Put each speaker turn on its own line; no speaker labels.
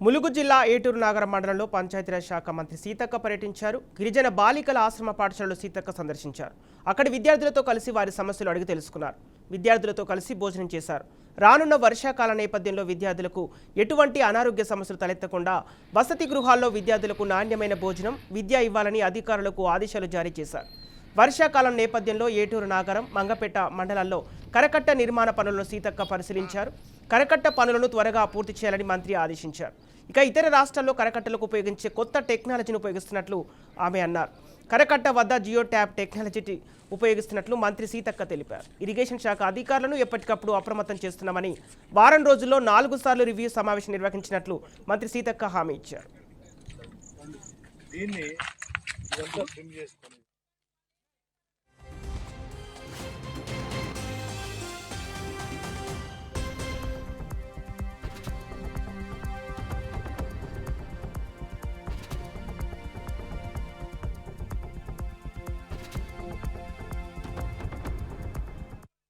ములుగు జిల్లా ఏటూరు నాగరం మండలంలో పంచాయతీరాజ్ శాఖ మంత్రి సీతక్క పర్యటించారు. గిరిజన బాలికల ఆశ్రమ పాఠశాలలో సీతక్క సందర్శించారు. అక్కడి విద్యార్థులతో కలిసి వారి సమస్యలు అడిగి తెలుసుకున్నారు. విద్యార్థులతో కలిసి భోజనం చేశారు. రానున్న వర్షాకాల నేపథ్యంలో విద్యార్థులకు ఎటువంటి అనారోగ్య సమస్యలు తలెత్తకుండా వసతి గృహాల్లో విద్యార్థులకు నాణ్యమైన భోజనం, విద్య ఇవ్వాలని అధికారులకు ఆదేశాలు జారీ చేశారు. వర్షాకాలం నేపథ్యంలో ఏటూరు నాగరం, మంగపేట మండలాల్లో కరకట్ట నిర్మాణ పనులను సీతక్క పరిశీలించారు. కరకట్ట పనులను త్వరగా పూర్తి చేయాలని మంత్రి ఆదేశించారు. ఇక ఇతర రాష్ట్రాల్లో కరకట్టలకు ఉపయోగించే కొత్త టెక్నాలజీని ఉపయోగిస్తున్నట్లు ఆమె అన్నారు. కరకట్ట వద్ద జియో ట్యాబ్ టెక్నాలజీ ఉపయోగిస్తున్నట్లు మంత్రి సీతక్క తెలిపారు. ఇరిగేషన్ శాఖ అధికారులను ఎప్పటికప్పుడు అప్రమత్తం చేస్తున్నామని, వారం రోజుల్లో 4 సార్లు రివ్యూ సమావేశం నిర్వహించినట్లు మంత్రి సీతక్క హామీ ఇచ్చారు.